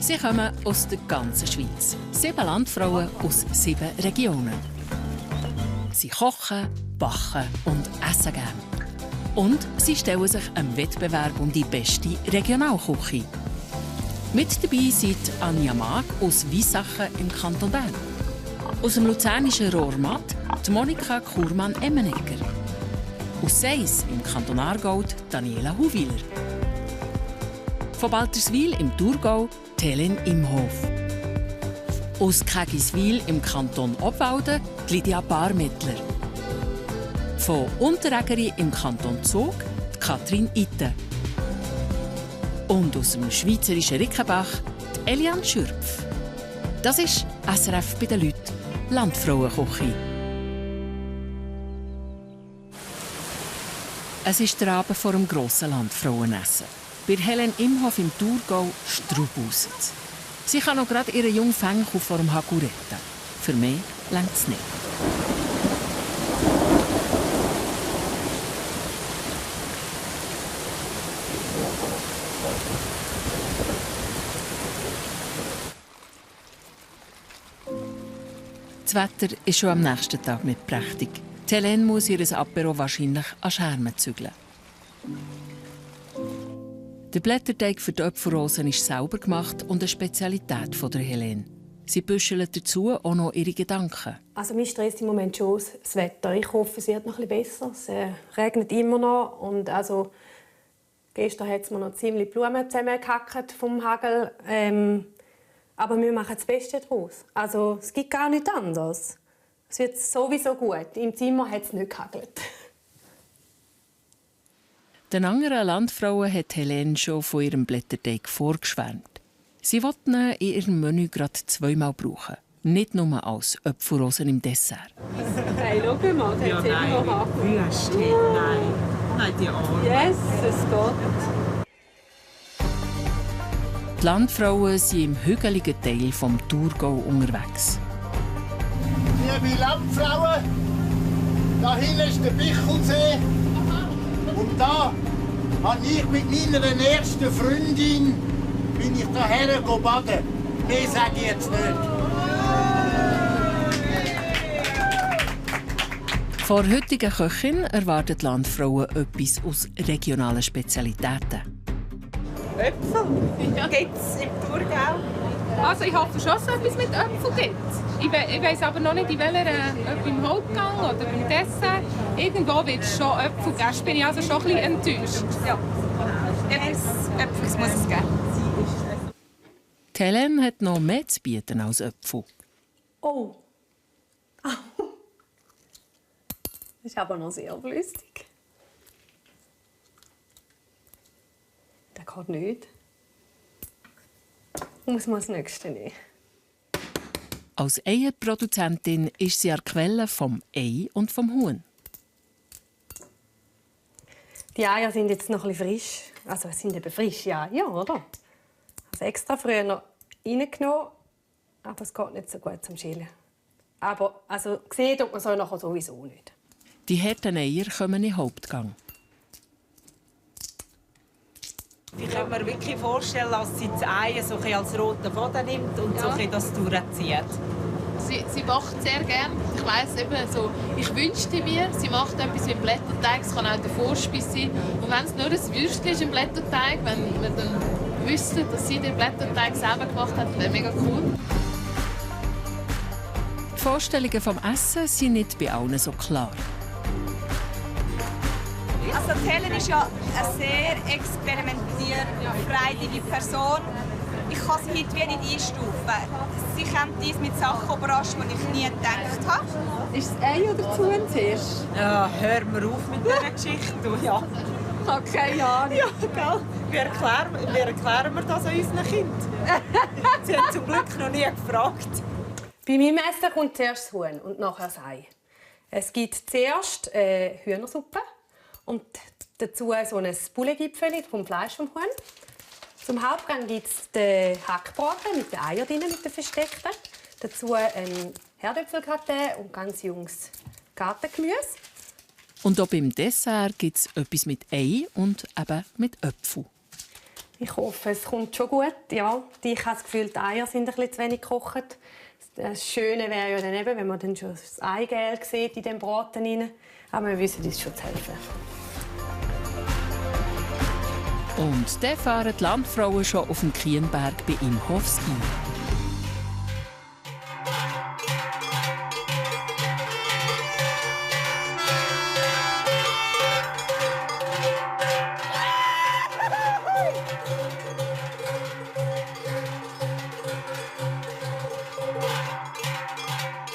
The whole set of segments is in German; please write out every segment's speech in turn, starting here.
Sie kommen aus der ganzen Schweiz. 7 Landfrauen aus 7 Regionen. Sie kochen, backen und essen gerne. Und sie stellen sich einem Wettbewerb um die beste Regionalküche. Mit dabei sind Anja Mag aus Weissachen im Kanton Bern. Aus dem luzernischen Rohrmatt die Monika Kurmann-Emmenegger. Aus Seis im Kanton Aargau Daniela Huwiler. Von Balterswil im Thurgau Helen Imhof. Aus Kägiswil im Kanton Obwalden Lydia Barmettler. Von Unterägeri im Kanton Zug Katrin Itten. Und aus dem schweizerischen Rickenbach Eliane Schürpf. Das ist SRF bei den Leuten, Landfrauenküche. Es ist der Abend vor dem grossen Landfrauenessen. Bei Helen Imhof im Thurgau Straubuset. Sie kann noch gerade ihren jungen Fängel vor dem Hagu retten. Für mich reicht es nicht. Das Wetter ist schon am nächsten Tag nicht prächtig. Helen muss ihr Apero wahrscheinlich an Schermen zügeln. Der Blätterteig für die Apfelrosen ist sauber gemacht und eine Spezialität von der Helene. Sie büschelt dazu auch noch ihre Gedanken. Also mich stresst im Moment schon das Wetter. Ich hoffe, es wird noch ein bisschen besser. Es regnet immer noch. Und also, gestern hat es mir noch ziemlich Blumen zusammengehackt vom Hagel. Aber wir machen das Beste daraus. Also, es gibt gar nichts anderes. Es wird sowieso gut. Im Zimmer hat es nicht gehagelt. Den anderen Landfrauen hat Helene schon von ihrem Blätterteig vorgeschwärmt. Sie will ihn in ihrem Menü gerade 2-mal brauchen. Nicht nur als Apfelrosen im Dessert. Hey, schau mal, das hat sie immer noch. Nein, die Arme. Yes, es geht. Die Landfrauen sind im hügeligen Teil des Thurgau unterwegs. Liebe Landfrauen, da hinten ist der Bichelsee. Und da habe ich mit meiner ersten Freundin bin ich daher baden. Mehr sage ich jetzt nicht. Vor der heutigen Köchin erwarten die Landfrauen etwas aus regionalen Spezialitäten. Äpfel? Gibt es im Thurgau? Also ich hoffe schon, dass es etwas mit Äpfeln gibt. Ich weiss aber noch nicht, in welcher, ob im Hauptgang oder im Dessert. Irgendwo wird es schon Äpfel geben. Ich bin also schon ein bisschen enttäuscht. Ja. Äpfel muss es geben. Die Helene hat noch mehr zu bieten als Äpfel. Oh. Das ist aber noch sehr flüssig. Das geht nicht. Muss man das Nächste nehmen. Als Eierproduzentin ist sie an der Quelle vom Ei und vom Huhn. Die Eier sind jetzt noch ein bisschen frisch. Also es sind eben frische Eier, oder? Also extra früher noch reingenommen, aber es geht nicht so gut zum Schälen. Aber also, gesehen tut man so nachher sowieso nicht. Die harten Eier kommen in den Hauptgang. Ich kann mir wirklich vorstellen, dass sie das Ei so als roten Faden nimmt und so das durchzieht. Sie macht sehr gerne. Ich weiss eben so, ich wünschte mir, sie macht etwas mit Blätterteig. Es kann auch der Vorspeise sein. Und wenn es nur ein Würstchen ist im Blätterteig, wenn wir dann wüssten, dass sie den Blätterteig selber gemacht hat, wäre mega cool. Die Vorstellungen vom Essen sind nicht bei allen so klar. Also Helen ist ja eine sehr experimentierfreudige Person. Ich kann sie heute wie nicht einstufen. Sie kommt uns mit Sachen überraschen, die ich nie gedacht habe. Ist das Ei oder das Huhn zuerst? Ja, hör mir auf mit dieser Geschichte. Ja. Ich habe keine Ahnung. Ja, gell? Wie erklären wir das unseren Kindern? Sie haben zum Glück noch nie gefragt. Bei meinem Essen kommt zuerst das Huhn und nachher das Ei. Es gibt zuerst Hühnersuppe und dazu so ein Bullengipfeli vom Fleisch vom Huhn. Zum Hauptgang gibt es den Hackbraten mit den Eiern drin, mit den versteckten. Dazu ein Herdöpfelgratin und ganz junges Gartengemüse. Und auch beim Dessert gibt es etwas mit Ei und eben mit Äpfeln. Ich hoffe, es kommt schon gut. Ja, ich habe das Gefühl, die Eier sind ein bisschen zu wenig gekocht. Das Schöne wäre ja dann eben, wenn man dann schon das Eigelb sieht in den Braten rein. Aber wir wissen uns schon zu helfen. Und dann fahren die Landfrauen schon auf dem Kienberg bei Imhoffs ein.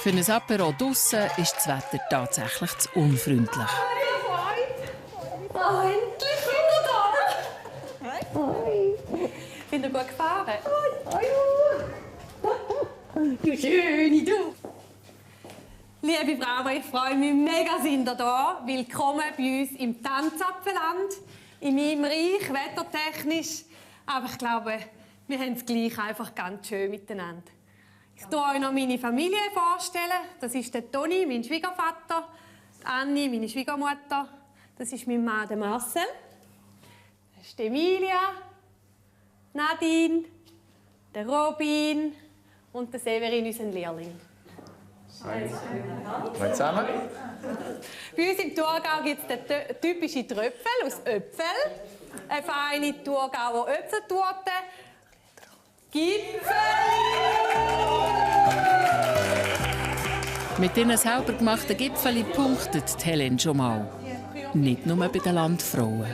Für ein Apéro draussen ist das Wetter tatsächlich zu unfreundlich. Oh, endlich sind wir da! Hoi! Sind ihr gut gefahren? Du Schöne, du! Liebe Frauen, ich freue mich mega, sind ihr da. Willkommen bei uns im Tanzapfelland, in meinem Reich, wettertechnisch. Aber ich glaube, wir haben es gleich einfach ganz schön miteinander. Ich stelle euch noch meine Familie vorstellen. Das ist der Toni, mein Schwiegervater, die Anni, meine Schwiegermutter. Das ist mein Mann, der Marcel. Das ist die Emilia, Nadine, der Robin und der Severin, unser Lehrling. Hallo zusammen. Bei uns im Thurgau gibt es den typischen Tröpfel aus Äpfeln. Eine feine Thurgauer Äpfeltorte. Gipfeli! Mit diesen selber gemachten Gipfeli punktet Helene schon mal. Nicht nur bei den Landfrauen.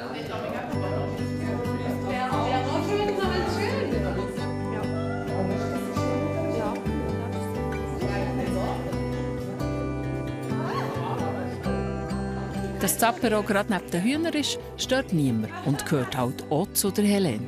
Dass das Apéro gerade neben den Hühnern ist, stört niemand und gehört halt auch zu der Helene.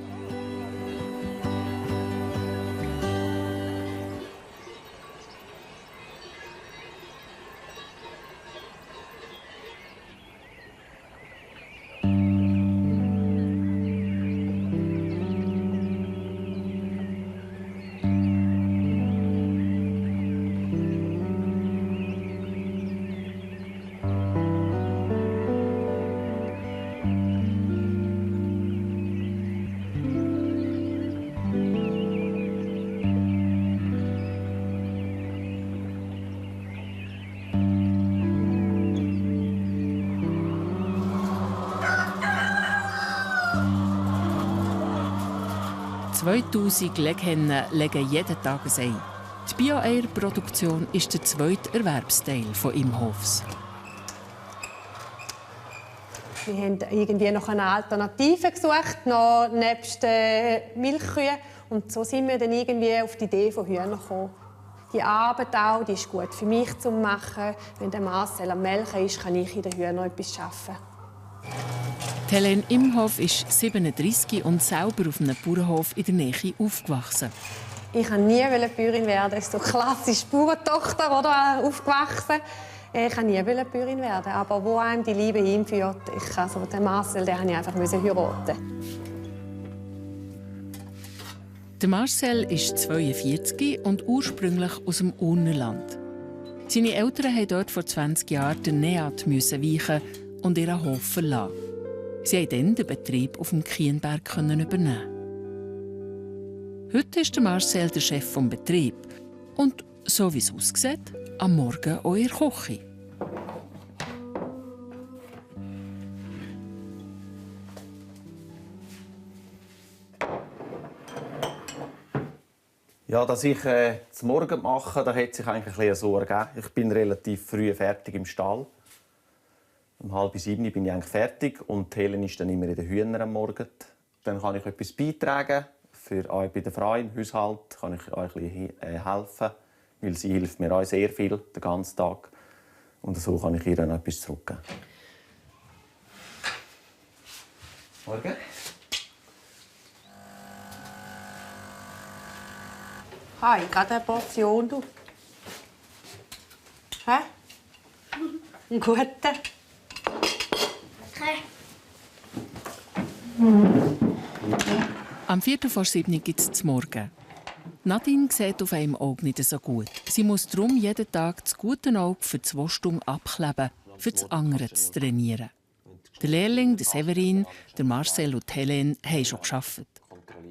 «2000 Leghennen legen jeden Tag ein Ei». Die Bio-Eier-Produktion ist der zweite Erwerbsteil von Imhoffs. Wir haben irgendwie noch eine Alternative gesucht, noch nebst den Milchkühen. Und so sind wir dann irgendwie auf die Idee von Hühnern gekommen. Die Arbeit auch, die ist gut für mich zu machen. Wenn der Marcel am Melken ist, kann ich in den Hühnern etwas arbeiten. Helene Imhoff ist 37 und selber auf einem Bauernhof in der Nähe aufgewachsen. Ich wollte nie Bäuerin werden. Ich bin so klassisch Bauerntochter oder, aufgewachsen. Ich wollte nie Bäuerin werden. Aber wo einem die Liebe hinführt, den Marcel, den musste ich einfach heiraten. Der Marcel ist 42 und ursprünglich aus dem Urnerland. Seine Eltern mussten dort vor 20 Jahren den Neat weichen und ihren Hof verlassen. Sie konnten dann den Betrieb auf dem Kienberg übernehmen. Heute ist der Marcel der Chef des Betriebs und, so wie es aussieht, am Morgen auch in der Küche. Ja, dass ich zum Morgen mache, da hat sich eigentlich ein bisschen so ergeben. Ich bin relativ früh fertig im Stall. Um 6:30 bin ich eigentlich fertig und Helen ist dann immer in den Hühnern am Morgen. Dann kann ich etwas beitragen. Für euch bei der Frau im Haushalt kann ich euch ein bisschen helfen, weil sie hilft mir auch sehr viel den ganzen Tag. Und so kann ich ihr dann etwas zurückgeben. Morgen. Hi, gerade eine Portion, du. Hä? Einen guten. Am 6:45 gibt es zum Morgen. Nadine sieht auf einem Auge nicht so gut. Sie muss darum jeden Tag das gute Auge für 2 Stunden abkleben, für das andere zu trainieren. Der Lehrling, der Severin, der Marcel und Helene haben schon gearbeitet.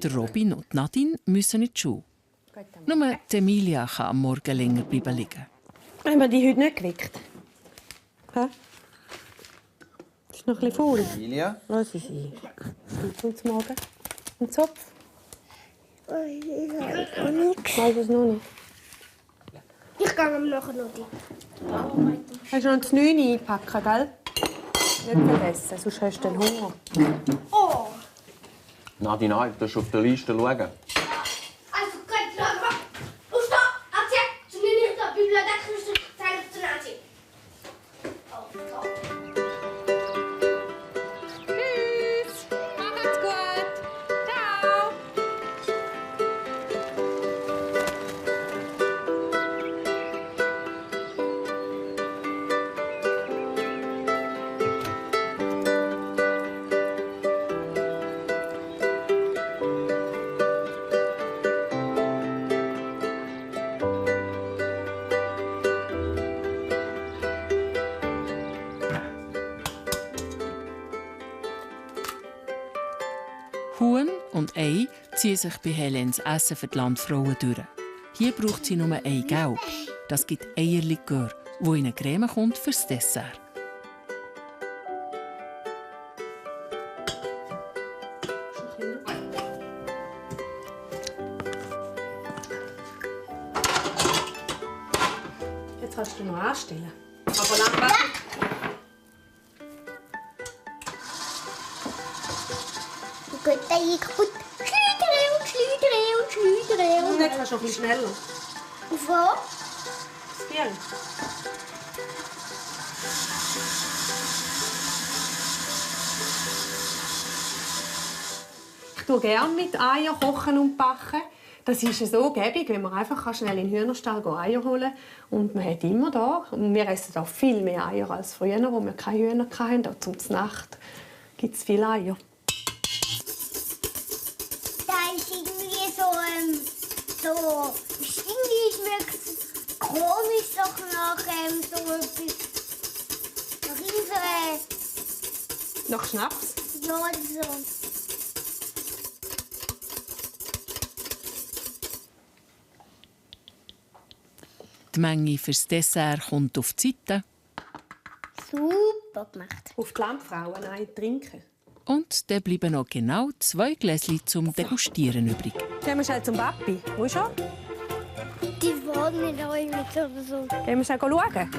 Der Robin und Nadine müssen in die Schule. Nur Emilia kann am Morgen länger bleiben liegen. Haben wir die heute nicht geweckt? Hä? Ist noch ein bisschen faul. Emilia? Was ist sie? Guten Morgen. Ein Zopf? Ich weiß nichts. Weiß es noch nicht. Ich gehe nachher noch die. Hast du noch das 9 einpacken, gell? Nicht vergessen, sonst hast du dann Hunger. Oh! Nadine, du musst auf der Liste schauen. Also, könnt ihr mal aufstehen, abziehen, zu mir nicht in der Bibliothek, müsst ihr zeigen zu Nancy. Tschüss! Macht's gut! Ciao! Huhn und Ei ziehen sich bei Helens Essen für die Landfrauen durch. Hier braucht sie nur Ei gelb. Das gibt Eierlikör, wo in eine Creme kommt fürs Dessert. Jetzt kannst du noch anstellen. Aber lang warten. Gut, der ist kaputt. Schleudere und schleudere und schleudere. Und jetzt kannst du noch ein bisschen schneller. Auf wo? Das Bier. Ich tue gerne mit Eier kochen und backen. Das ist so gäbig, wenn man einfach schnell in den Hühnerstall Eier holen kann. Und man hat immer da. Und wir essen auch viel mehr Eier als früher, wo wir keine Hühner hatten. Auch zum Nacht gibt es viele Eier. Da ist irgendwie so irgendwie schmeckt es komisch doch nach so etwas. Nach unsere, Nach Schnaps? ja, so. Die Menge fürs Dessert kommt auf die Seite. Super gemacht. Auf die Landfrauen trinken. Und dann bleiben noch genau 2 Gläschen zum Degustieren übrig. Gehen wir schnell zum Papi. Wo ist er? Die wollen nicht euch mit oder so. Gehen wir schnell schauen.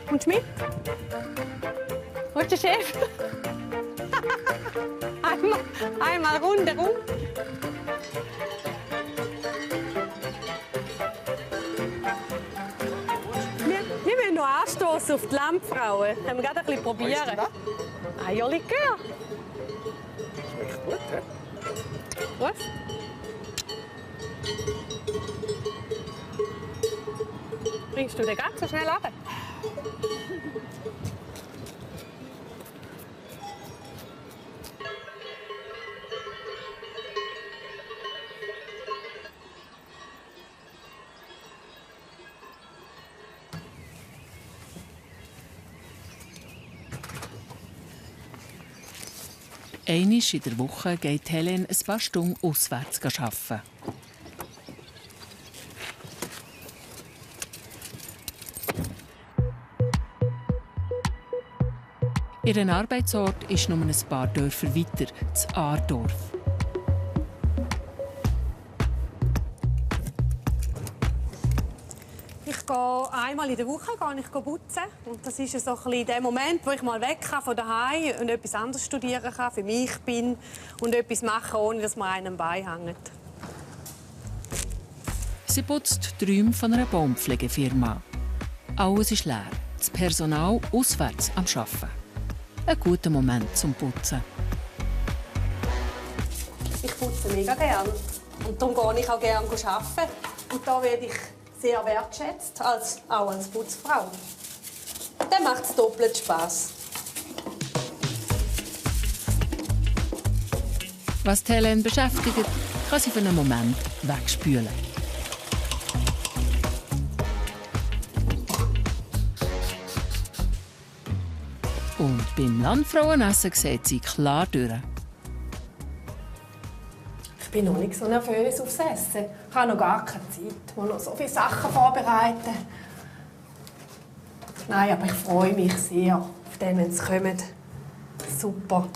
Kommst du mit? Wo ist der Chef? einmal rundherum. Wir müssen noch anstoßen auf die Landfrauen. Können wir gerade ein bisschen probieren. Eierlikör. Schmeckt gut, hä? Was? Bringst du den ganz so schnell runter? Einmal in der Woche geht Helen ein paar Stunden auswärts arbeiten. Ihr Arbeitsort ist nur ein paar Dörfer weiter, das Aardorf. Ich gehe einmal in der Woche putzen. Und das ist so ein bisschen der Moment, wo ich mal weg kann von daheim und etwas anderes studieren kann, für mich bin und etwas machen, ohne dass man einem beihängt. Sie putzt die Räume von einer Baumpflegefirma. Alles ist leer, das Personal auswärts am Arbeiten. Ein guter Moment zum Putzen. Ich putze mega gerne. Und darum gehe ich auch gerne arbeiten. Und da werde ich sehr wertschätzt, auch als Putzfrau. Dann macht es doppelt Spass. Was Helen beschäftigt, kann sie für einen Moment wegspülen. Und beim Landfrauenessen sieht sie klar durch. Ich bin noch nicht so nervös aufs Essen. Ich habe noch gar keine Zeit. Ich muss noch so viele Sachen vorbereiten. Nein, aber ich freue mich sehr auf den, wenn sie kommen. Super.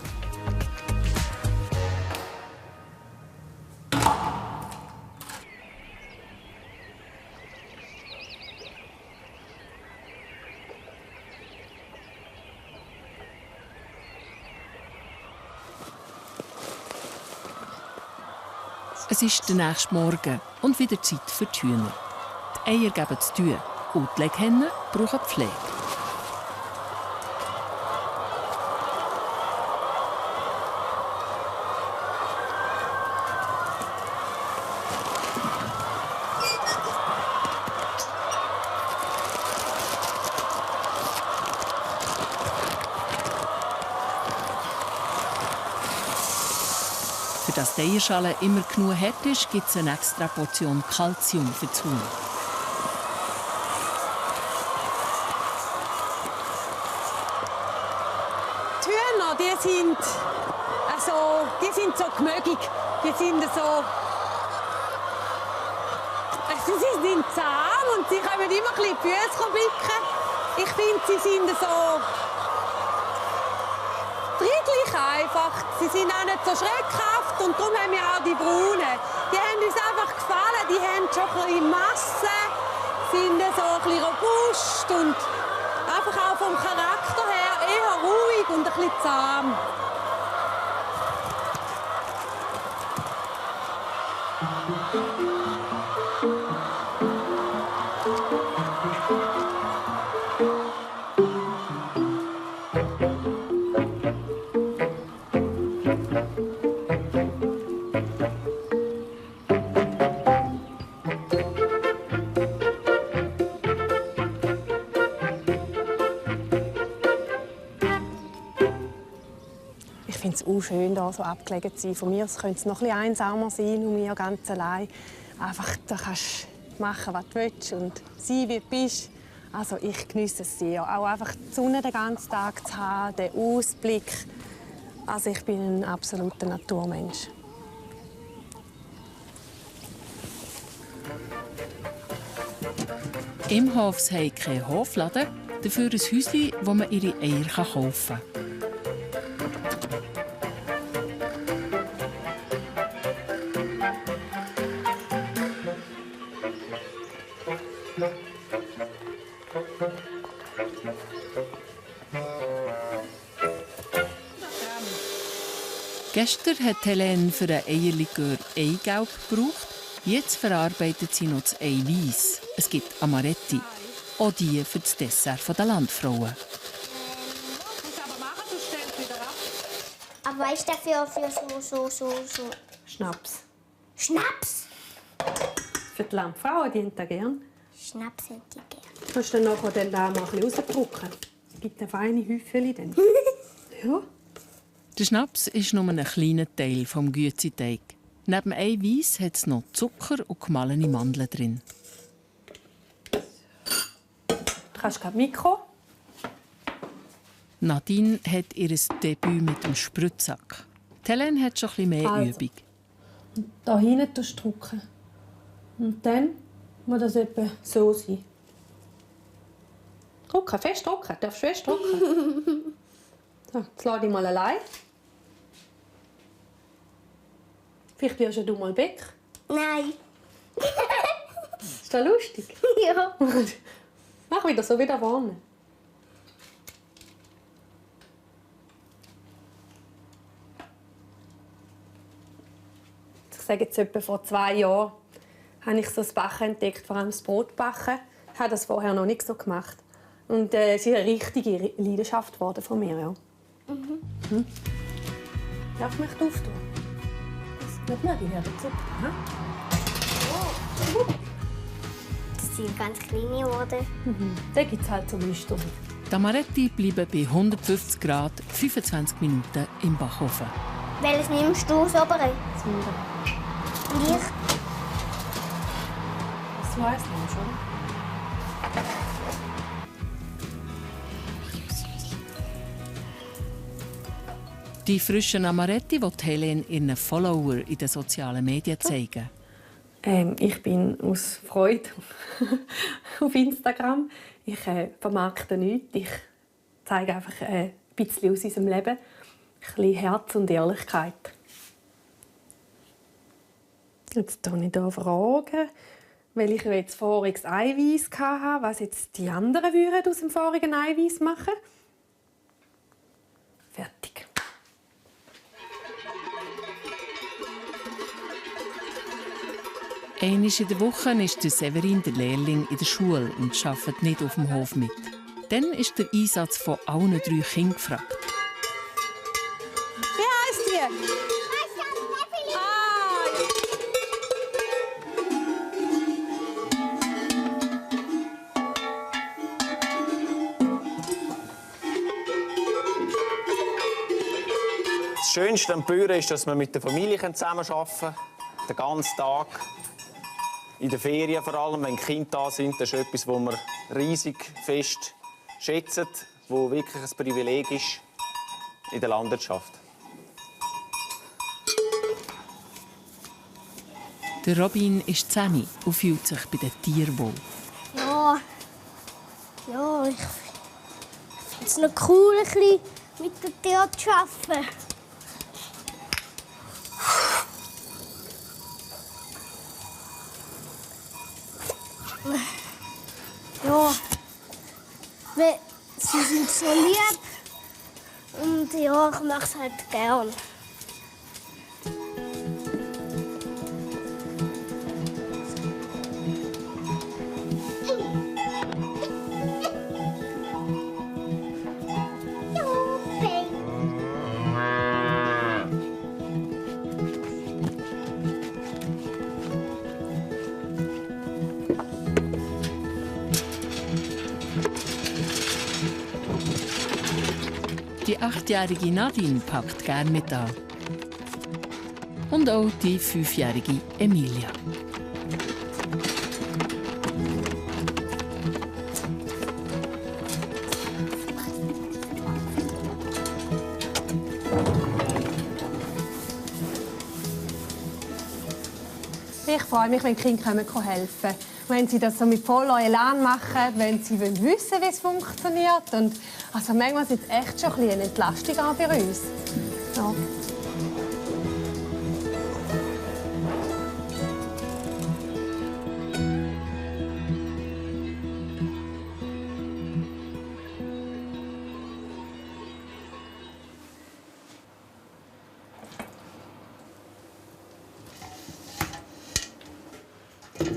Es ist der nächste Morgen und wieder Zeit für die Hühner. Die Eier geben zu tun und die Leghennen brauchen Pflege. Dass die Eierschale immer genug hart ist, gibt es eine extra Portion Kalzium für das Huhn. Die Hühner, die sind so gemögig. Die sind so... Sie sind zahm und sie können immer ein bisschen die Füße blicken. Ich finde, sie sind so... friedlich einfach. Sie sind auch nicht so schreckhaft und darum haben wir auch die Braunen. Die haben uns einfach gefallen. Die haben schon ein bisschen Masse, sind so ein bisschen robust und einfach auch vom Charakter her eher ruhig und ein bisschen zahm. Ich finde es auch schön, hier so abgelegen zu sein. Von mir aus könnte es noch ein bisschen einsamer sein, und mir ganz allein. Einfach, da kannst du machen, was du willst und sein, wie du bist. Also ich geniesse es sehr. Auch einfach die Sonne den ganzen Tag zu haben, den Ausblick. Also ich bin ein absoluter Naturmensch. Im Hof haben keinen Hofladen, dafür ein Häuschen, wo man ihre Eier kaufen kann. Gestern hat Helene für einen Eierlikör Eigelb gebraucht. Jetzt verarbeitet sie noch das Eiweiß. Es gibt Amaretti. Auch die für das Dessert der Landfrauen. Aber was ist dafür für so? Schnaps. Schnaps? Für die Landfrauen, die haben das gerne. Schnaps hätte ich gerne. Kannst du dann nachher den da mal ein bisschen rausdrücken? Es gibt eine feine Häufchen dann. Ja. Der Schnaps ist nur ein kleiner Teil des Güezi-Teig. Neben Eiweiß hat es noch Zucker und gemahlene Mandeln drin. Du kannst gerade Mikro. Nadine hat ihr Debüt mit dem Spritzsack. Helene hat schon ein bisschen mehr Übung. Hier hinten drücken. Und dann muss das etwa so sein. Drücken, fest drücken. Darfst du fest drücken? So, jetzt lade ich mal allein. Vielleicht wirst du mal weg. Nein. Ist das lustig? Ja. Mach wieder so wieder vorne. Ich sage jetzt etwa vor 2 Jahren habe ich so das Backen entdeckt, vor allem das Brotbacken. Ich habe das vorher noch nicht so gemacht. Und es ist eine richtige Leidenschaft geworden von mir. Ja. Mhm. Darf ich mich auftun? Nicht mehr, die werden super. Das sind ganz kleine geworden. Den gibt es halt zum Lüstern. Die Amaretti bleiben bei 150 Grad 25 Minuten im Backofen. Welches nimmst du, das obere? Das Wunder. Und ich? Das weiss man schon. Die frischen Amaretti will Helene ihren Follower in den sozialen Medien zeigen. Ich bin aus Freude auf Instagram. Ich vermarkte nichts. Ich zeige einfach ein bisschen aus unserem Leben. Ein bisschen Herz und Ehrlichkeit. Jetzt habe ich hier Fragen, weil ich jetzt voriges Eiweiß hatte, was jetzt die anderen aus dem vorigen Eiweiß machen. Fertig. Einmal in der Woche ist der Severin der Lehrling in der Schule und arbeitet nicht auf dem Hof mit. Dann ist der Einsatz von allen 3 Kindern gefragt. Wie heisst die? Das Schönste am Bauern ist, dass wir mit der Familie zusammenarbeiten können. Den ganzen Tag. In den Ferien vor allem, wenn die Kinder da sind. Das ist etwas, das wir riesig fest schätzen, das wirklich ein Privileg ist in der Landwirtschaft. Der Robin ist 10 und fühlt sich bei den Tieren wohl. Ja, ich finde es noch cool, ein bisschen mit den Tieren zu arbeiten. Ja, sie sind so lieb und ja, ich mache es halt gern. Die 8-jährige Nadine packt gern mit an. Und auch die 5-jährige Emilia. Ich freue mich, wenn die Kinder helfen können. Wenn sie das so mit voller Elan machen, wenn sie wissen wollen, wie es funktioniert. Und also manchmal ist es echt schon eine Entlastung auch für uns. Ja.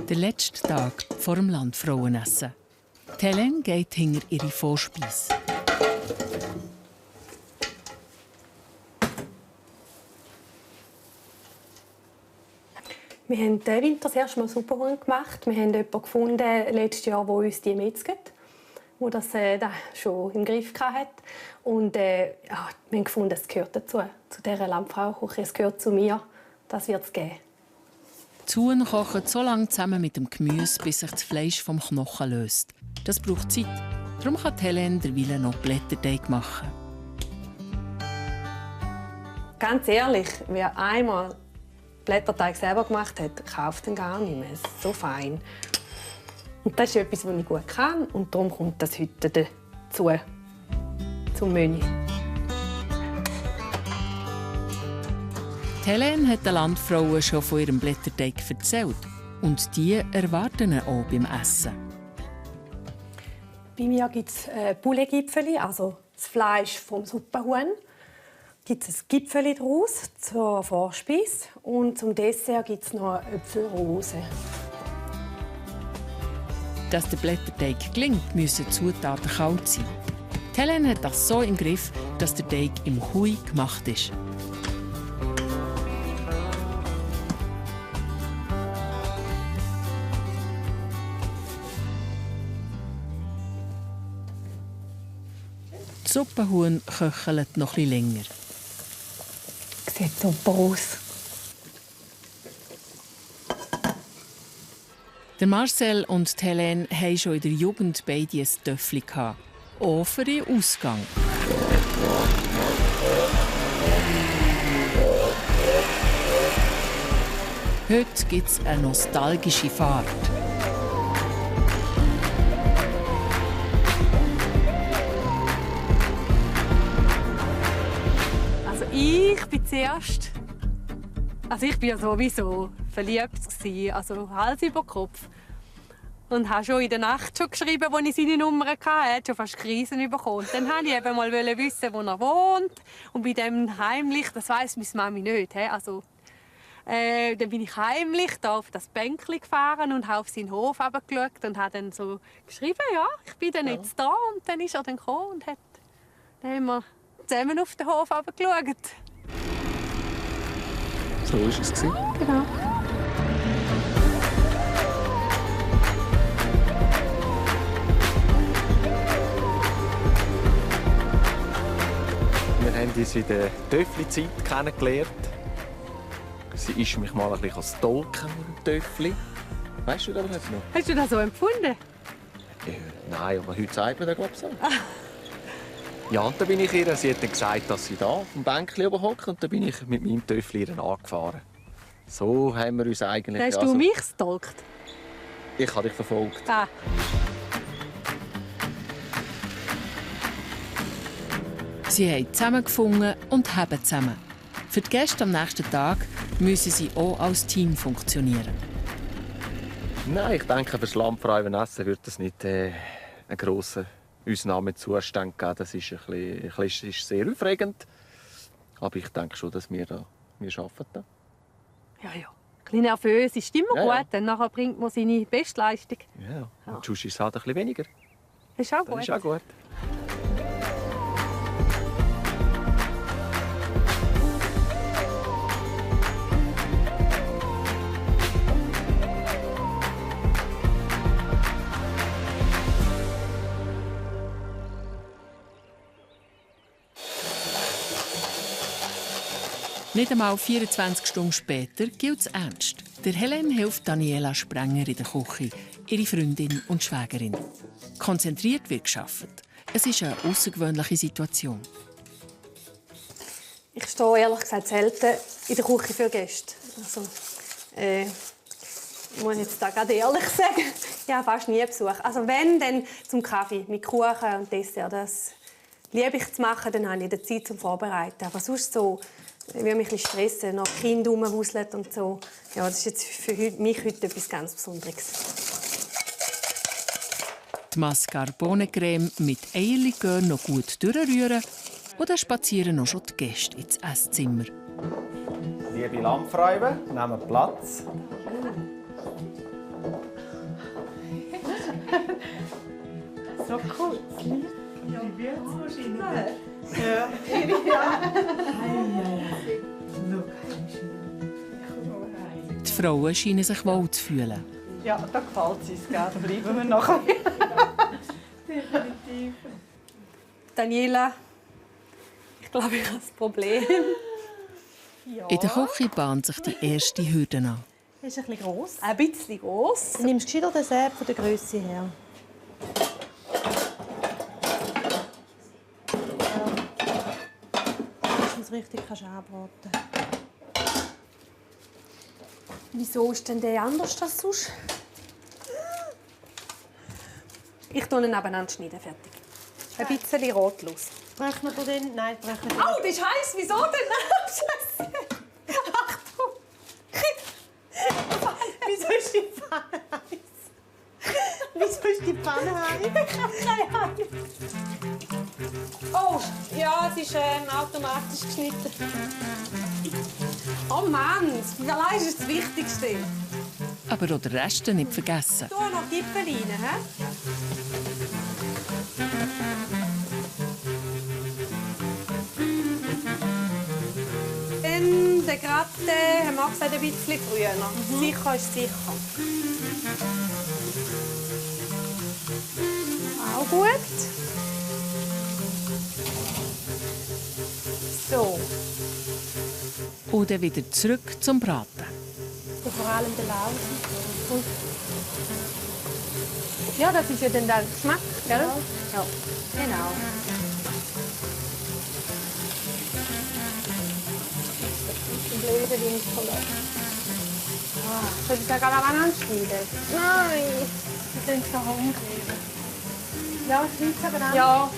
Der letzte Tag vor dem Landfrauenessen. Helene geht hinter ihre Vorspeise. Wir haben diesen Winter das erste Mal Superhuhn gemacht. Wir haben jemanden gefunden, letztes Jahr, der uns die metzget, der das schon im Griff hatte. Und wir haben gefunden, es gehört dazu, zu dieser Landfrauenküche. Es gehört zu mir. Das wird es geben. Die Huhn kochen so lange zusammen mit dem Gemüse, bis sich das Fleisch vom Knochen löst. Das braucht Zeit. Darum kann Helene derweil noch Blätterteig machen. Ganz ehrlich, wer einmal Blätterteig selber gemacht hat, kauft ihn gar nicht mehr. Es ist so fein. Und das ist etwas, was ich gut kann. Und darum kommt das heute dazu, zum Menü. Helene hat den Landfrauen schon von ihrem Blätterteig erzählt. Und die erwarten ihn auch beim Essen. Bei mir gibt es Poulet-Gipfeli, also das Fleisch vom Suppenhuhn. Gibt es ein Gipfeli daraus zur Vorspeise. Und zum Dessert gibt es noch Äpfelrose. Dass der Blätterteig gelingt, müssen die Zutaten kalt sein. Helene hat das so im Griff, dass der Teig im Hui gemacht ist. Das Suppenhuhn köchelt noch etwas länger. Sieht super aus. Der Marcel und Helene hatten schon in der Jugend beide ein Töffli, auch für den Ausgang. Heute gibt es eine nostalgische Fahrt. Also ich bin zuerst... Also ich war ja sowieso verliebt, also Hals über Kopf. Und habe schon in der Nacht geschrieben, als ich seine Nummer hatte. Er hat schon fast Krisen bekommen. Dann wollte ich eben mal wissen, wo er wohnt. Und bei dem heimlich, das weiss meine Mami nicht. Also, dann bin ich heimlich da auf das Bänkchen gefahren und habe auf seinen Hof geschaut und habe dann so geschrieben, ja, ich bin dann jetzt da. Und dann ist er dann gekommen und dann haben wir zusammen auf den Hof geschaut. So war es. Genau. Wir haben uns in der Töffli-Zeit kennengelernt. Sie ist mich mal ein bisschen stalken mit dem Töffli. Weißt du das nicht noch? Hast du das so empfunden? Nein, aber heute sagt man das, glaube ich, so. Ja, und dann bin ich ihr. Sie hat dann gesagt, dass sie da auf dem Bänkchen hockt. Und dann bin ich mit meinem Töffli ihr angefahren. So haben wir uns eigentlich... Hast du mich gestalkt? Ich habe dich verfolgt. Ah. Sie haben zusammengefunden und haben zusammen. Für die Gäste am nächsten Tag müssen sie auch als Team funktionieren. Nein, ich denke, für das Lammfrei Essen wird es nicht einen grossen Ausnahmezustand geben. Das ist ist sehr aufregend. Aber ich denke schon, dass wir arbeiten da. Ja. Ein bisschen nervös ist immer Ja. gut, dann nachher bringt man seine Bestleistung. Ja, und sonst ist es halt ein bisschen weniger. Ist auch Das gut. ist auch gut. Nicht einmal 24 Stunden später gilt es ernst. Der Helen hilft Daniela Sprenger in der Küche, ihre Freundin und Schwägerin. Konzentriert wird gearbeitet. Es ist eine außergewöhnliche Situation. Ich stehe ehrlich gesagt selten in der Küche für Gäste. Also, ich muss jetzt da gerade ehrlich sagen, ich habe fast nie Besuch. Also wenn, dann zum Kaffee mit Kuchen und Dessert. Das liebe ich zu machen, dann habe ich die Zeit zum Vorbereiten. Aber sonst so, ich würde mich ein bisschen stressen, noch Kinder rumwuseln und so. Ja, das ist jetzt für mich heute etwas ganz Besonderes. Die Mascarpone-Creme mit Eierlikör noch gut durchrühren und dann spazieren noch schon die Gäste ins Esszimmer. Liebe Lammfreude, nehmen Platz. So cool. Ja, die Würzmaschine. Ja. Die Frauen scheinen sich wohl zu fühlen. Ja, da gefällt es uns. Da bleiben wir nachher. Definitiv. Daniela, ich glaube, ich habe ein Problem. Ja. In der Küche bahnt sich die erste Hürde an. Ist ein bisschen gross. Ein bisschen gross. Du nimmst gescheiter den Säb von der Grösse her. Dass du es richtig anbraten kannst. Wieso ist denn der anders als sonst? Ich tue ihn nebeneinander schneiden, fertig. Ein bisschen rotlos. Brechen wir den? Nein, brechen wir den. Au, das ist heiß. Wieso denn? Scheiße. Achtung. Wieso ist die Pfanne heiß? Wieso ist die Pfanne heiß? Ich habe keine Ahnung. Oh, ja, es ist automatisch geschnitten. Oh Mann, das Fleisch ist das Wichtigste. Aber auch den Rest nicht vergessen. Hier noch Gipfel rein, hä? Dann der Gratte, haben wir auch gesagt, ein bisschen früher. Sicher ist sicher. Auch gut. So. Und dann wieder zurück zum Braten. Und vor allem den Laufen. Ja, das ist ja dann der Geschmack, gell? Ja. Genau. Den blöden Winkel. Soll ich sagen, an schneiden? Nein, ich bin so hungrig. Ja, schneid's aber an. Ja.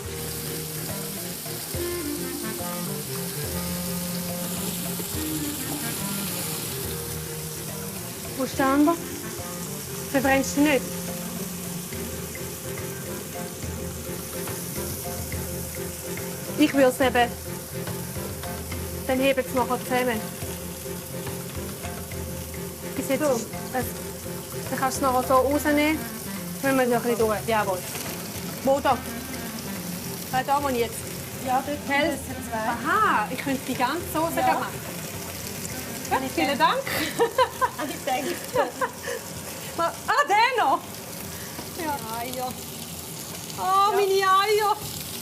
Wo ist der andere? Verbrennst du nicht? Ich würde es eben. Dann heben es nachher zusammen. Bis jetzt. Dann kannst du es nachher so rausnehmen. Wenn wir es noch ein bisschen durch. Jawohl. Wo da? Da wo ich jetzt. Ja, dort sind zwei. Aha, ich könnte die ganze Soße da haben. Ja, vielen Dank. Ich denke. Der noch? Ja. Eier. Oh, meine Eier.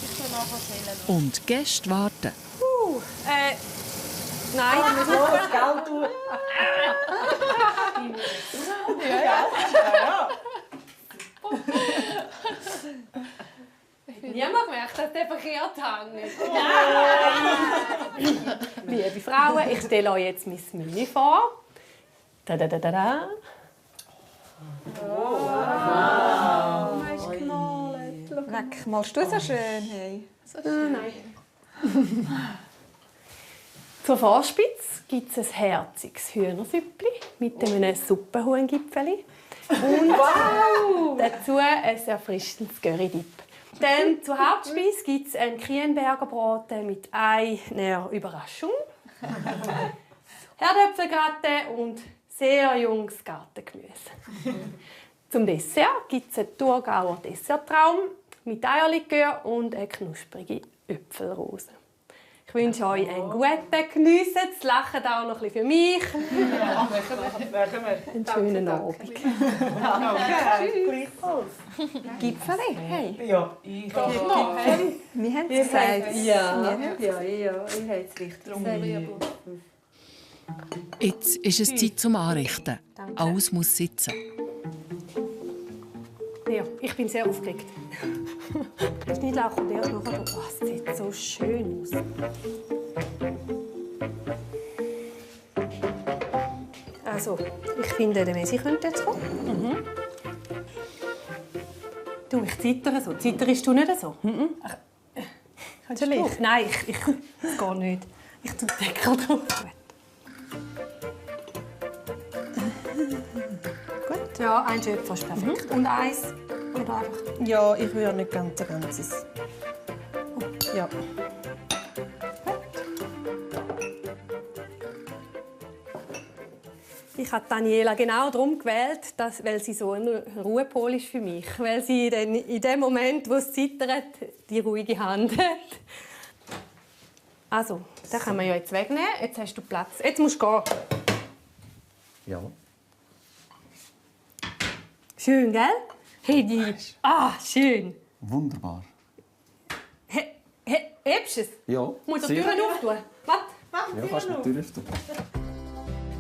Ich kann nachher schälen. Und die Gäste warten. Nein, ich muss noch das Geld tun. Ja. Niemand gemerkt, dass der verkehrt hängt. Nein! Liebe Frauen, ich stelle euch jetzt mein Menü vor. Da. Wow. Weg, malst du so schön? Hey. So schön. Nein. Zur Vorspitze gibt es ein herziges Hühnersüppli mit einem Suppenhuhngipfeli. Und dazu ein erfrischendes Currydip. Dann zur Hauptspeise gibt es einen Kienberger Braten mit einer Überraschung, Herdöpfelgratin und sehr junges Gartengemüse. Zum Dessert gibt es einen Thurgauer Dessertraum mit Eierlikör und eine knusprige Äpfelrose. Ich wünsche euch einen guten Genuss. Das Lachen auch noch ein bisschen für mich. Ja, machen wir. Einen schönen Abend. Tschüss. Gipfeli? Hey. Ja, ich habe Gipfeli. Wir haben es gesagt. Ja, ich habe es richtig gesagt. Jetzt ist es Zeit zum Anrichten. Alles muss sitzen. Ja, ich bin sehr aufgeregt. Das Schnittlauch und der noch. Oh, es sieht so schön aus. Also, ich finde, der Messi könnte jetzt kommen. Du, ich zittere so. Zitterst du nicht so? Natürlich. Nein, ich das geht nicht. Ich tue den Deckel drauf. Gut. Ja, ein Schöpfer ist perfekt. Und eins? Oder einfach? Ja, ich würde nicht ganz ein ganzes. Ja. Ich habe Daniela genau darum gewählt, weil sie so ein Ruhepol ist für mich. Weil sie in dem Moment, wo es zittert, die ruhige Hand hat. Also, den können wir ja jetzt wegnehmen. Jetzt hast du Platz. Jetzt musst du gehen. Ja. Schön, gell? Hedi. Schön. Wunderbar. Hebst du es? Ja. Musst du die Türen auftun? Warte. Ja, kannst du natürlich tun.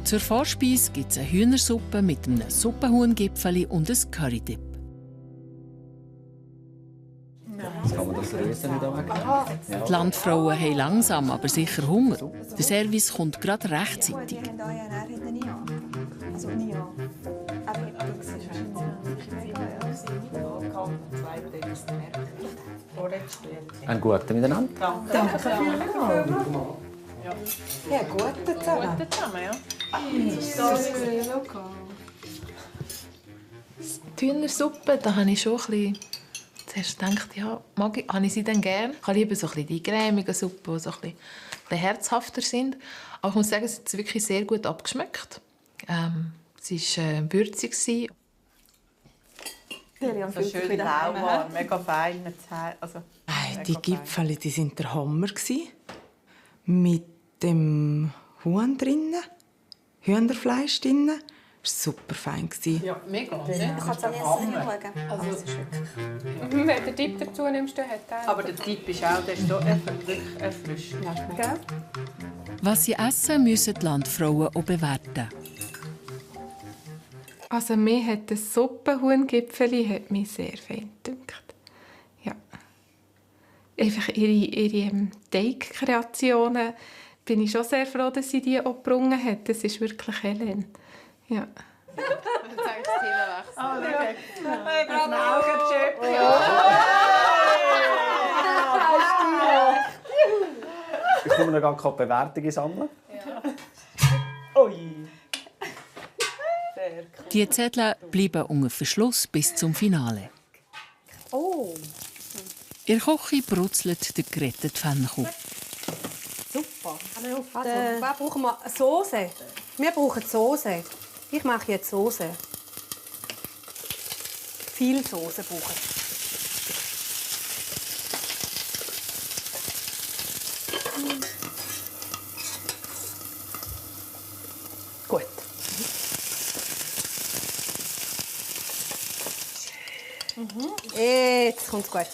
Zur Vorspeise gibt es eine Hühnersuppe mit einem Suppenhuhngipfeli und einem Currydip. Jetzt kann man das Rösen nicht wegnehmen. Die Landfrauen haben langsam, aber sicher Hunger. Der Service kommt gerade rechtzeitig. Einen guten miteinander. Danke. Ja, guten zusammen. Guten zusammen, ja. Die Hühnersuppe, da habe ich schon ein bisschen zuerst gedacht, ja, habe ich sie denn gerne? Ich habe lieber so ein bisschen die cremigen Suppen, die so ein bisschen herzhafter sind. Aber ich muss sagen, es hat wirklich sehr gut abgeschmeckt. Es war würzig. So schön lauwarm, mega fein. Also, die Gipfeli, die waren der Hammer. Mit dem Huhn drinnen, Hühnerfleisch drinnen. Das war super fein. Ja, mega. Du kannst am Essen schauen. Also, das ist wirklich... Wenn du den Tipp dazu nimmst, dann hat er... Aber der Tipp ist auch, der ist so wirklich erfrischend. Gell? Was sie essen, müssen die Landfrauen auch bewerten. Also mir hat das Suppenhuhngipfeli sehr fein gedünkt. Ja. Einfach ihre Teigkreationen bin ich schon sehr froh, dass sie die auch gebrungen hat. Das ist wirklich Helen. Ja. Dann zeigst du das Thema wechseln. Ich habe ein Augenchip. Ich komme noch gar keine Bewertungen sammeln. Ui. Die Zettel bleiben unter Verschluss bis zum Finale. Oh, In der Küche brutzelt der gerettete Pfannkuchen. super. Also, was brauchen wir? Soße. Wir brauchen Soße. Ich mache jetzt Soße. Viel Soße brauchen. Gut. Jetzt kommt es gut.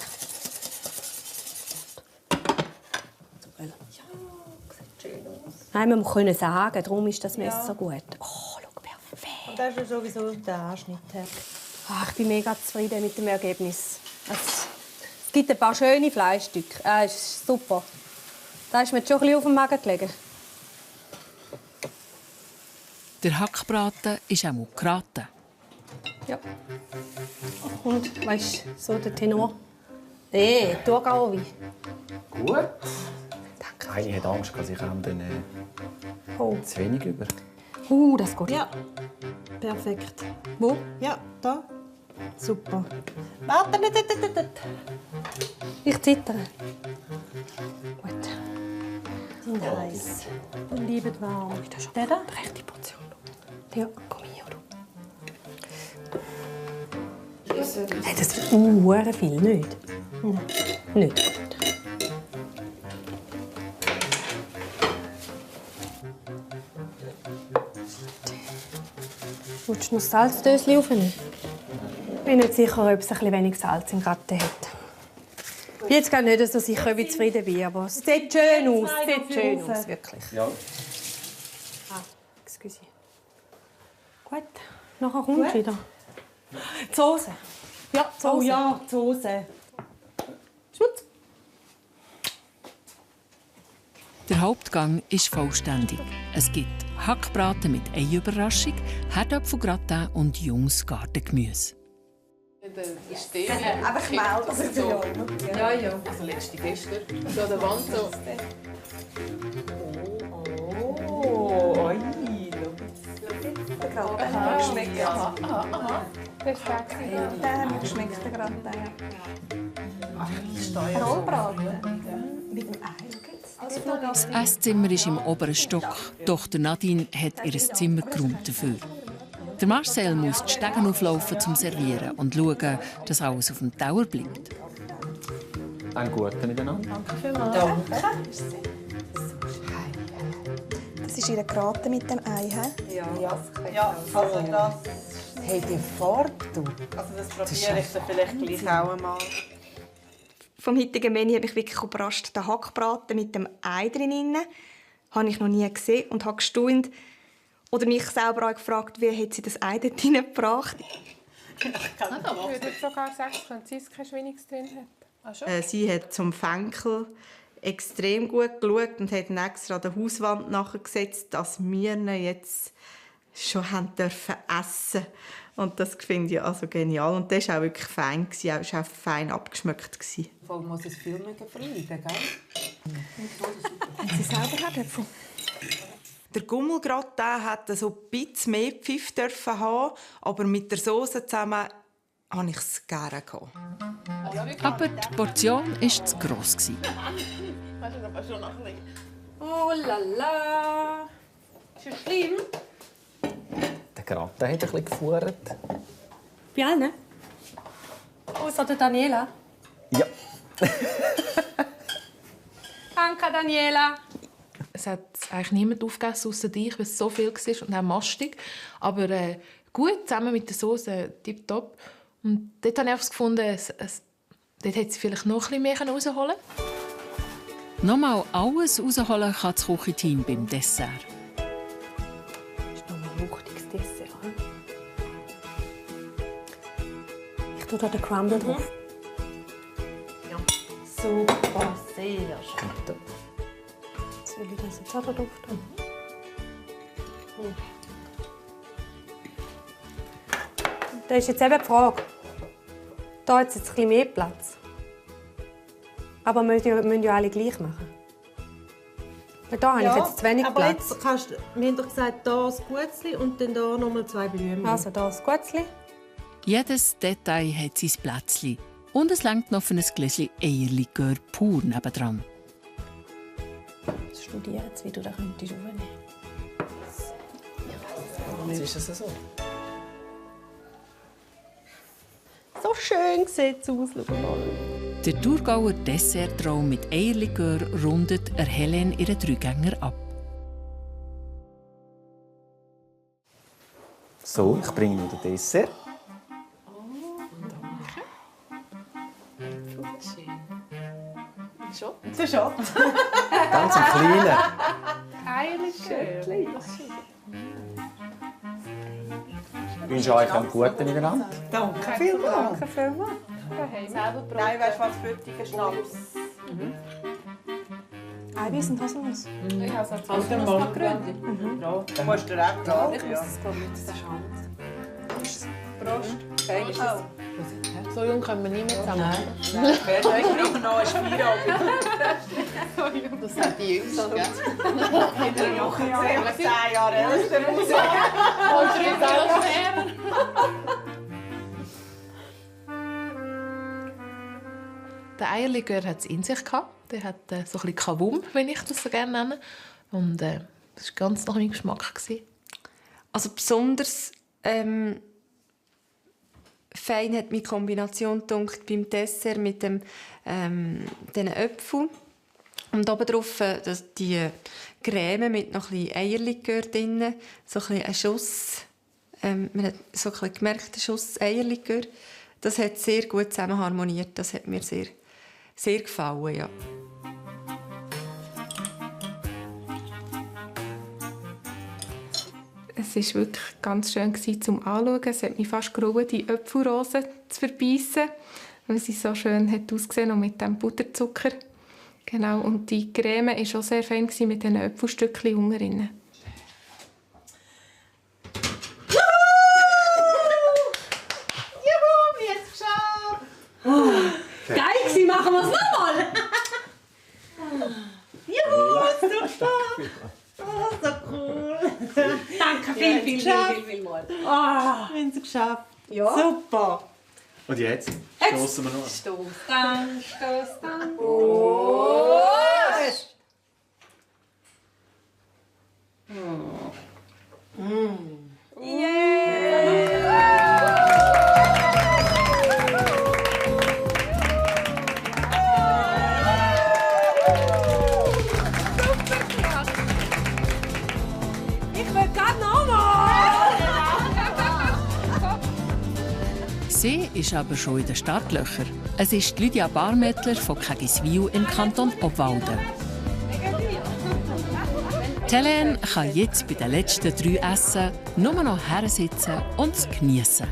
Nein, man können sagen, darum ist das Messer gut. Oh, schau, perfekt. Und das ist ja sowieso der Anschnitt. Ich bin mega zufrieden mit dem Ergebnis. Es gibt ein paar schöne Fleischstücke. Es ist super. Da ist mir schon ein bisschen auf den Magen gelegen. Der Hackbraten ist auch mal geraten. Ja. Und, weißt du, so der Tenor. Nee, Thurgauer Wein. Gut. Eine hat Angst, dass ich dann zu wenig über. Das geht. Ja, perfekt. Wo? Ja, da. Super. Warte, nicht. Ich zittere. Gut. Sind heiß. Und liebet warm. Der da? Die rechte Portion. Ja, komm hier, du. Hey, das ist viel, nicht? Nicht gut. Willst du noch das Salzdöschen aufnehmen? Ich bin nicht sicher, ob es ein bisschen wenig Salz im Gratin hat. Ich bin jetzt gar nicht so sicher, ob ich zufrieden bin, aber es sieht schön aus. Es sieht schön aus, wirklich. Ja. Excuse. Gut, nachher kommt wieder. Die Soße. Ja, die Soße. Oh ja, die Soße. Schmutz. Der Hauptgang ist vollständig. Es gibt Hackbraten mit Ei-Überraschung, Herdöpfelgratin und junges Gartengemüse. Der Stehen. Einfach melden, dass ich so. Ja, ja. Also letzte gestern. So an der Wand so. Oh, oi. Der hat geschmeckt. Perfekt. Der hat geschmeckt, der Gratin. Rollbraten. Mit dem Ei. Das Esszimmer ist im oberen Stock, doch der Nadine hat ihr Zimmer geräumt dafür. Der Marcel muss die Stegen auflaufen zum Servieren und schauen, dass alles auf dem Teller bleibt. Einen guten miteinander. Danke. Das ist Ihr Gratin mit dem Ei, he? Ja, also das... Hey, die Farbe, du. Also das probiere ich dann vielleicht gleich auch einmal. Vom heutigen Menü habe ich wirklich überrascht. Den Hackbraten mit dem Ei drin habe ich noch nie gesehen und habe gestaunt oder mich selber auch gefragt, wie hat sie das Ei dort hineingebracht. Ich würde sogar sagen, dass Franziska Schwiniges drin hat. Sie hat zum Fenkel extrem gut geschaut und hat extra an der Hauswand nachgesetzt, dass wir ihn jetzt schon haben dürfen essen. Und das finde ich also genial. Und das war auch wirklich fein. Es war auch fein abgeschmeckt. Vor allem muss es viel mehr verleiden, gell? Haben Sie selber auch Äpfel? Der Gummelgratin hat so ein bisschen mehr Pfiff haben, aber mit der Soße zusammen habe ich es gerne gehabt. Aber die Portion war zu gross. Oh la la. Ist das schlimm? Der Gratin hat ein bisschen gefuhrt. Bei allen? Außer der Daniela. Ja. Danke, Daniela. Es hat eigentlich niemand aufgegessen, außer dich, weil es so viel war und auch mastig. Aber gut, zusammen mit der Soße, tipptopp. Und dort habe ich einfach gefunden, dort hätte sie vielleicht noch ein bisschen mehr rausholen können. Nochmal alles rausholen kann das Küchenteam beim Dessert. Das ist noch ein wuchtiges Dessert. Ich tue da den Crumble drauf. Ja. Super, sehr schön. Soll ich das jetzt auch da drauf tun? Da ist jetzt eben die Frage. Da hat es jetzt ein bisschen mehr Platz. Aber wir müssen ja alle gleich machen. Weil da habe ich jetzt zu wenig aber Platz. Jetzt kannst, wir haben doch gesagt, hier das Gutzli und dann hier nochmal 2 Blümchen. Also hier das Gutzli. Jedes Detail hat sein Plätzchen. Und es reicht noch für ein Gläschen Eierlikör pur nebendran. Ich studiere jetzt, wie du da könntest aufnehmen. Jetzt ist es so. So schön sieht es aus. Der Thurgauer Dessertraum mit Eierlikör rundet Helene ihren Dreigänger ab. So, ich bringe Ihnen den Dessert. Schott. Der Schott. Ganz ein kleiner. Eierlikör. Ich wünsche euch einen guten in der Hand. Danke vielmals. Danke vielmals. Nein, weißt du was, flüchtiger Schnaps. Eiweiß und Haselnuss. Ich habe es als Haselnuss noch gegründet. Du musst dir auch da. Ich muss das, glaube ich, das ist Hand. Prost. Okay, ist das? So jung können wir nicht mehr zusammen. Ich kriege noch ein Feierabend. Das sind die Jüngsten, gell? In der Woche 10 Jahre älter raus. Und schreibt alles her. Der Eierlikör hat es in sich gehabt. Der hat so ein bisschen Kavum, wenn ich das so gerne nenne. Und das war ganz nach meinem Geschmack. Also besonders fein hat meine Kombination gedacht beim Dessert mit den Äpfeln. Und oben drauf die Creme mit noch ein bisschen Eierlikör drin. So ein bisschen ein Schuss. Man hat so ein bisschen gemerkt, ein Schuss Eierlikör. Das hat sehr gut zusammen harmoniert. Das hat mir sehr, sehr gefallen, ja. Es war wirklich ganz schön zum Anschauen. Es hat mich fast gerufen, die Äpfelrosen zu verbeissen, weil sie so schön hat ausgesehen und mit dem Butterzucker. Genau. Und die Creme war auch sehr fein mit diesen Äpfelstückchen unten drin. Juhu, wir haben es geschafft! Geil, machen wir es nochmal! Juhu, super! Oh, so cool! Danke viel mal. Wir haben es geschafft. Ja. Super! Und jetzt stoßen wir noch. Stoß dann. Sie ist aber schon in den Startlöchern. Es ist Lydia Barmettler von Kägiswil im Kanton Obwalden. Helene kann jetzt bei den letzten 3 Essen nur noch hersitzen und es geniessen.